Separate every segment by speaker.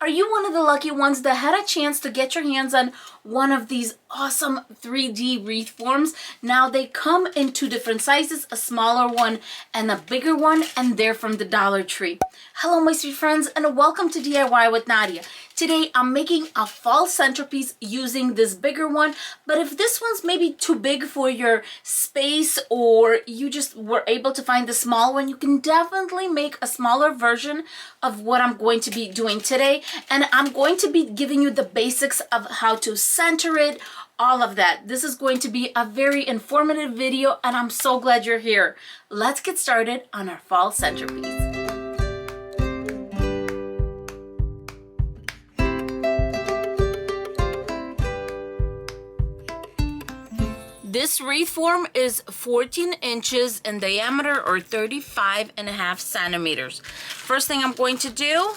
Speaker 1: Are you one of the lucky ones that had a chance to get your hands on one of these awesome 3D wreath forms? Now they come in two different sizes, a smaller one and a bigger one, and they're from the Dollar Tree. Hello my sweet friends, and welcome to DIY with Nadia. Today I'm making a fall centerpiece using this bigger one, but if this one's maybe too big for your space or you just were able to find the small one, you can definitely make a smaller version of what I'm going to be doing today. And I'm going to be giving you the basics of how to center it, all of that. This is going to be a very informative video and I'm so glad you're here. Let's get started on our fall centerpiece. This wreath form is 14 inches in diameter or 35.5 centimeters. First thing I'm going to do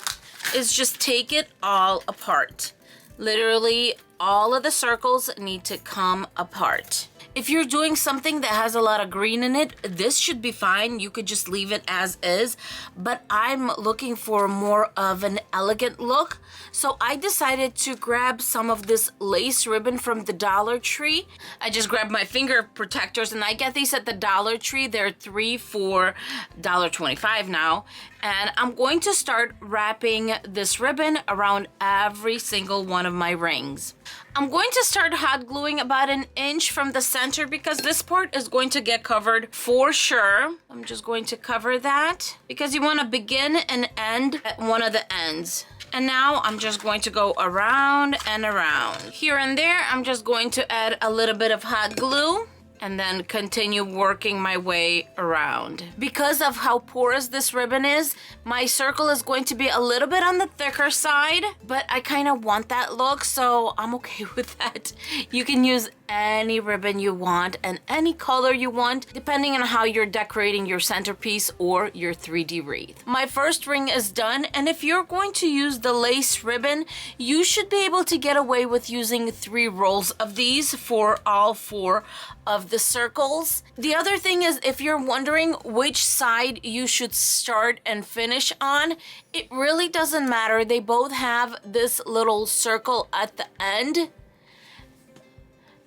Speaker 1: is just take it all apart. Literally, all of the circles need to come apart. If you're doing something that has a lot of green in it, this should be fine. You could just leave it as is, but I'm looking for more of an elegant look. So I decided to grab some of this lace ribbon from the Dollar Tree. I just grabbed my finger protectors and I get these at the Dollar Tree. They're 3 for $1.25 now. And I'm going to start wrapping this ribbon around every single one of my rings. I'm going to start hot gluing about 1 inch from the center because this part is going to get covered for sure. I'm just going to cover that because you want to begin and end at one of the ends. And now I'm just going to go around and around. Here and there, I'm just going to add a little bit of hot glue and then continue working my way around. Because of how porous this ribbon is, my circle is going to be a little bit on the thicker side, but I kind of want that look, so I'm okay with that. You can use any ribbon you want and any color you want, depending on how you're decorating your centerpiece or your 3D wreath. My first ring is done, and if you're going to use the lace ribbon, you should be able to get away with using 3 rolls of these for all 4 of the circles. The other thing is, if you're wondering which side you should start and finish on, it really doesn't matter. They both have this little circle at the end.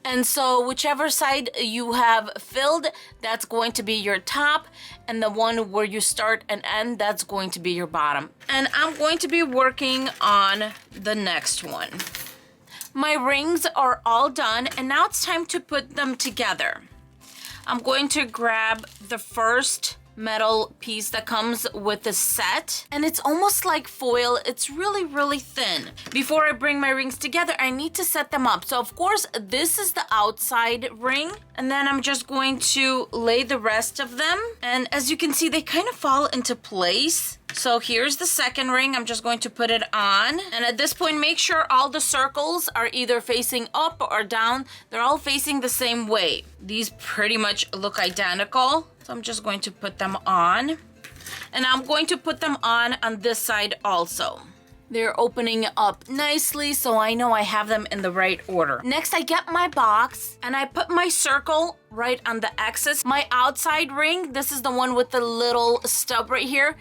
Speaker 1: And so whichever side you have filled, that's going to be your top, and the one where you start and end, that's going to be your bottom. And I'm going to be working on the next one. My rings are all done, and now it's time to put them together. I'm going to grab the first metal piece that comes with the set, and it's almost like foil. It's really thin. Before I bring my rings together, I need to set them up. So of course this is the outside ring, and then I'm just going to lay the rest of them, and as you can see, they kind of fall into place. So here's the second ring. I'm just going to put it on, and at this point, make sure all the circles are either facing up or down. They're all facing the same way. These pretty much look identical. So I'm just going to put them on, and I'm going to put them on this side also. They're opening up nicely, so I know I have them in the right order. Next, I get my box and I put my circle right on the axis. My outside ring, this is the one with the little stub right here.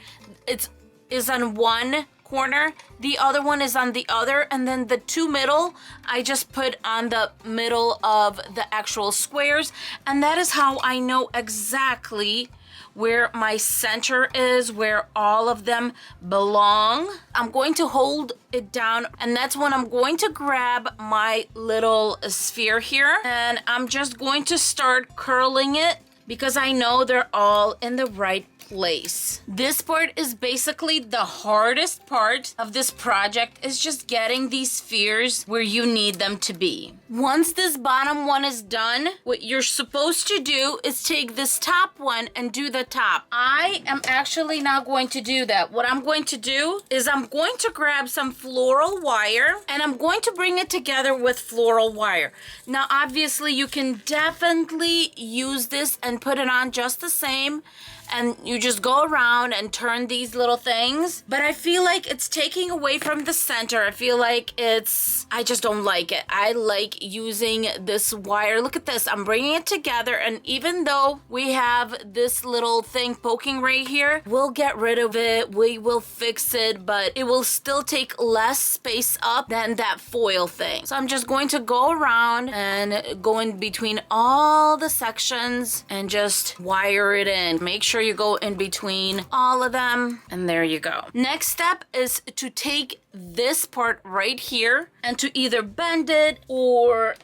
Speaker 1: It is on one corner, the other one is on the other, and then the 2 middle I just put on the middle of the actual squares, and that is how I know exactly where my center is, where all of them belong. I'm going to hold it down, and that's when I'm going to grab my little sphere here, and I'm just going to start curling it because I know they're all in the right place. This part is basically the hardest part of this project, is just getting these spheres where you need them to be. Once this bottom one is done, what you're supposed to do is take this top one and do the top. I am actually not going to do that. What I'm going to do is I'm going to grab some floral wire and I'm going to bring it together with floral wire. Now obviously you can definitely use this and put it on just the same and you just go around and turn these little things. But I feel like it's taking away from the center. I feel like I just don't like it. I like using this wire. Look at this. I'm bringing it together, and even though we have this little thing poking right here, we'll get rid of it. We will fix it, but it will still take less space up than that foil thing. So I'm just going to go around and go in between all the sections and just wire it in. Make sure you go in between all of them, and there you go. Next step is to take this part right here and to either bend it or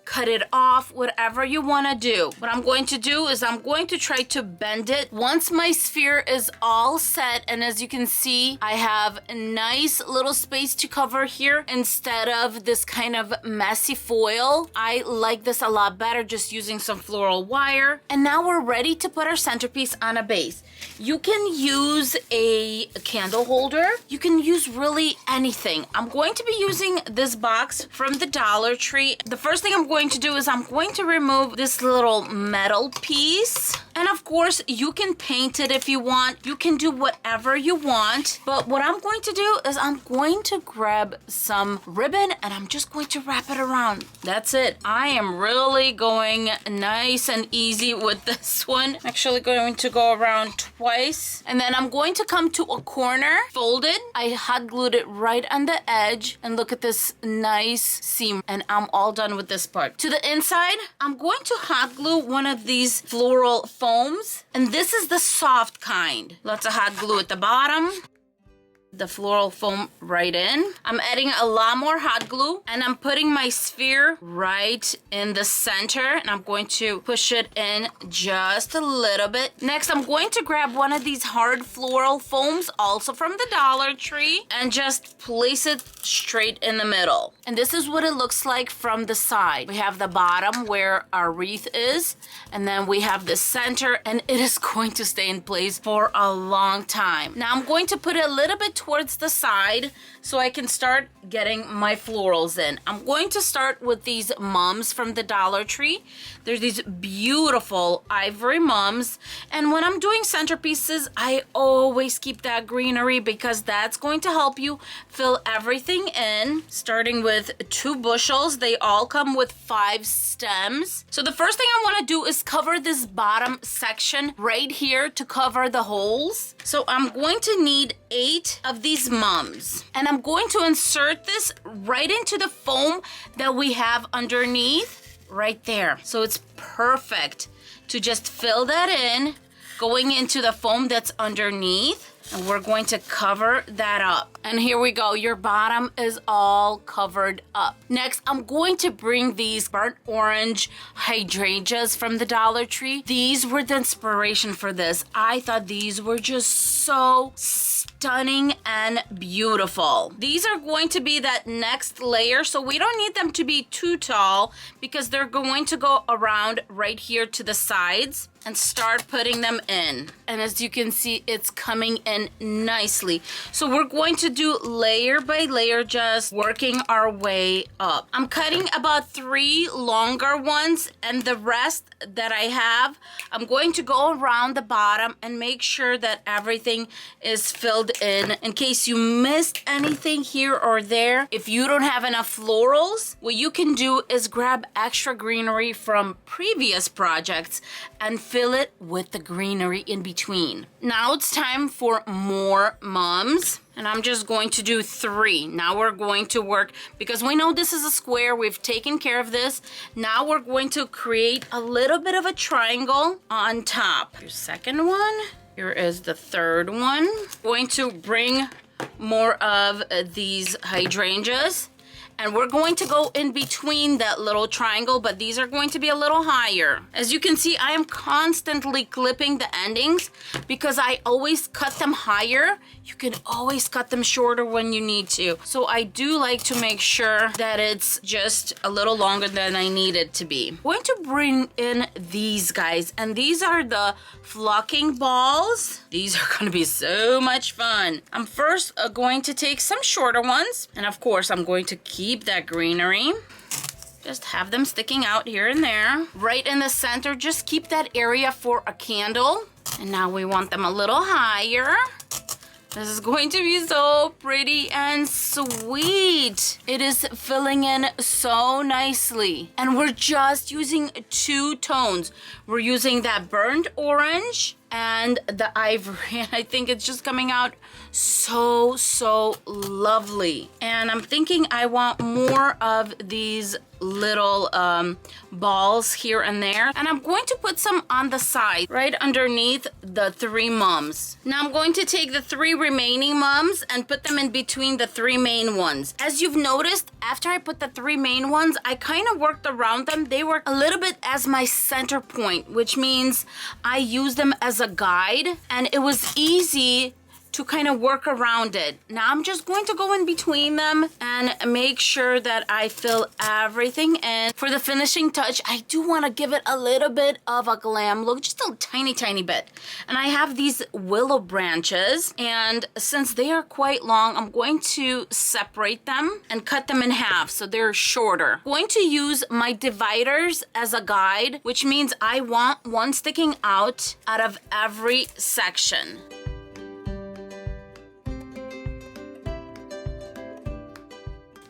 Speaker 1: cut it off, whatever you want to do. What I'm going to do is I'm going to try to bend it. Once my sphere is all set, and as you can see, I have a nice little space to cover here instead of this kind of messy foil. I like this a lot better, just using some floral wire. And now we're ready to put our centerpiece on a base. You can use a candle holder. You can use really anything. I'm going to be using this box from the Dollar Tree. The first thing I'm going to do is I'm going to remove this little metal piece. And of course, you can paint it if you want. You can do whatever you want. But what I'm going to do is I'm going to grab some ribbon and I'm just going to wrap it around. That's it. I am really going nice and easy with this one. I'm actually going to go around twice. And then I'm going to come to a corner, fold it. I hot glued it right on the edge. And look at this nice seam. And I'm all done with this part. To the inside, I'm going to hot glue one of these floral foams, and this is the soft kind. Lots of hot glue at the bottom. The floral foam right in. I'm adding a lot more hot glue, and I'm putting my sphere right in the center, and I'm going to push it in just a little bit. Next, I'm going to grab one of these hard floral foams, also from the Dollar Tree, and just place it straight in the middle. And this is what it looks like from the side. We have the bottom where our wreath is, and then we have the center, and it is going to stay in place for a long time. Now I'm going to put it a little bit towards the side so I can start getting my florals in. I'm going to start with these mums from the Dollar Tree. There's these beautiful ivory mums, and when I'm doing centerpieces, I always keep that greenery because that's going to help you fill everything in. Starting with 2 bushels, they all come with 5 stems. So the first thing I want to do is cover this bottom section right here to cover the holes. So I'm going to need 8 of these mums, and I'm going to insert this right into the foam that we have underneath right there. So it's perfect to just fill that in, going into the foam that's underneath. And we're going to cover that up. And here we go. Your bottom is all covered up. Next, I'm going to bring these burnt orange hydrangeas from the Dollar Tree. These were the inspiration for this. I thought these were just so stunning and beautiful. These are going to be that next layer, so we don't need them to be too tall because they're going to go around right here to the sides and start putting them in. And as you can see, it's coming in nicely. So we're going to do layer by layer, just working our way up. I'm cutting about 3 longer ones, and the rest that I have, I'm going to go around the bottom and make sure that everything is filled in case you missed anything here or there. If you don't have enough florals, what you can do is grab extra greenery from previous projects and fill it with the greenery in between. Now it's time for more mums, and I'm just going to do 3. Now we're going to work, because we know this is a square, we've taken care of this. Now we're going to create a little bit of a triangle on top. Your second one, here is the third one. Going to bring more of these hydrangeas, and we're going to go in between that little triangle, but these are going to be a little higher. As you can see, I am constantly clipping the endings because I always cut them higher. You can always cut them shorter when you need to. So I do like to make sure that it's just a little longer than I need it to be. I'm going to bring in these guys, and these are the flocking balls. These are going to be so much fun. I'm first going to take some shorter ones, and of course I'm going to keep that greenery. Just have them sticking out here and there. Right in the center, just keep that area for a candle. And now we want them a little higher. This is going to be so pretty and sweet. It is filling in so nicely. And we're just using 2 tones. We're using that burnt orange and the ivory. And I think it's just coming out so, so lovely. And I'm thinking I want more of these little balls here and there. And I'm going to put some on the side, right underneath the 3 mums. Now I'm going to take the 3 remaining mums and put them in between the 3 main ones. As you've noticed, after I put the 3 main ones, I kind of worked around them. They work a little bit as my center point, which means I use them as a guide, and it was easy to kind of work around it. Now I'm just going to go in between them and make sure that I fill everything in. For the finishing touch, I do want to give it a little bit of a glam look, just a tiny, tiny bit. And I have these willow branches, and since they are quite long, I'm going to separate them and cut them in half so they're shorter. I'm going to use my dividers as a guide, which means I want one sticking out of every section.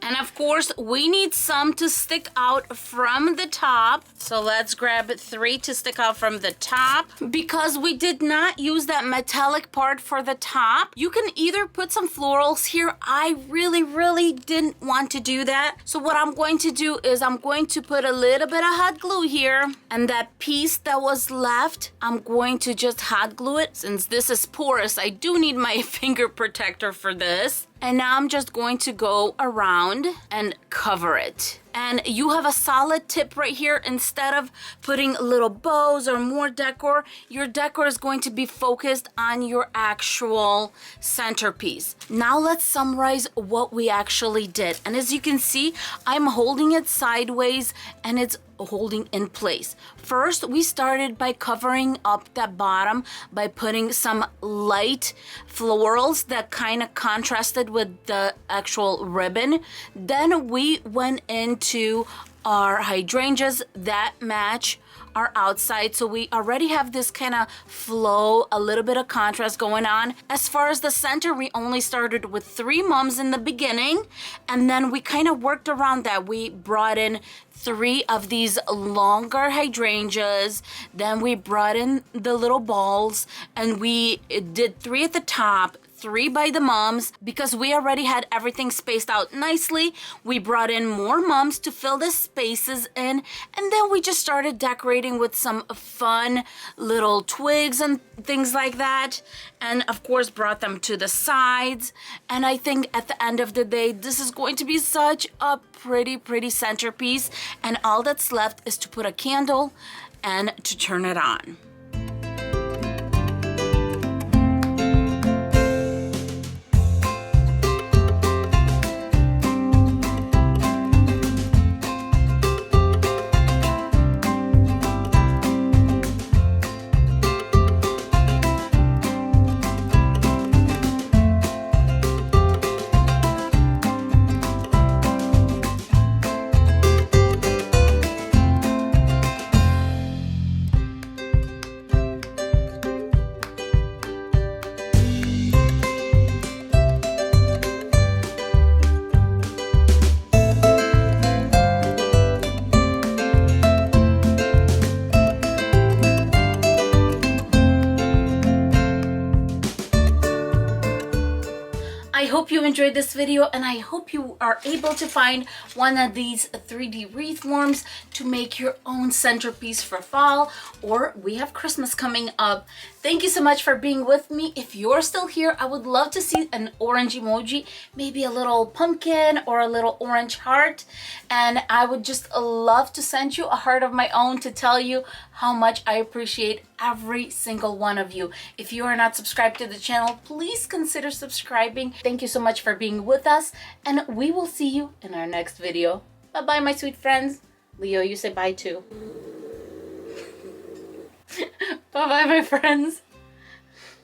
Speaker 1: And of course, we need some to stick out from the top. So let's grab 3 to stick out from the top. Because we did not use that metallic part for the top, you can either put some florals here. I really didn't want to do that. So what I'm going to do is I'm going to put a little bit of hot glue here. And that piece that was left, I'm going to just hot glue it. Since this is porous, I do need my finger protector for this. And now I'm just going to go around and cover it. And you have a solid tip right here. Instead of putting little bows or more decor, your decor is going to be focused on your actual centerpiece. Now let's summarize what we actually did. And as you can see, I'm holding it sideways and it's holding in place. First, we started by covering up that bottom by putting some light florals that kind of contrasted with the actual ribbon. Then we went into our hydrangeas that match our outside, so we already have this kind of flow, a little bit of contrast going on. As far as the center, we only started with 3 mums in the beginning, and then we kind of worked around that. We brought in 3 of these longer hydrangeas, then we brought in the little balls, and we did 3 at the top, 3 by the mums. Because we already had everything spaced out nicely, we brought in more mums to fill the spaces in, and then we just started decorating with some fun little twigs and things like that, and of course brought them to the sides. And I think at the end of the day, this is going to be such a pretty centerpiece, and all that's left is to put a candle and to turn it on. I hope you enjoyed this video, and I hope you are able to find one of these 3D wreath forms to make your own centerpiece for fall, or we have Christmas coming up. Thank you so much for being with me. If you're still here, I would love to see an orange emoji, maybe a little pumpkin or a little orange heart, and I would just love to send you a heart of my own to tell you how much I appreciate every single one of you. If you are not subscribed to the channel, please consider subscribing. Thank you so much for being with us, and we will see you in our next video. Bye bye, my sweet friends. Leo, you say bye too. Bye bye, my friends.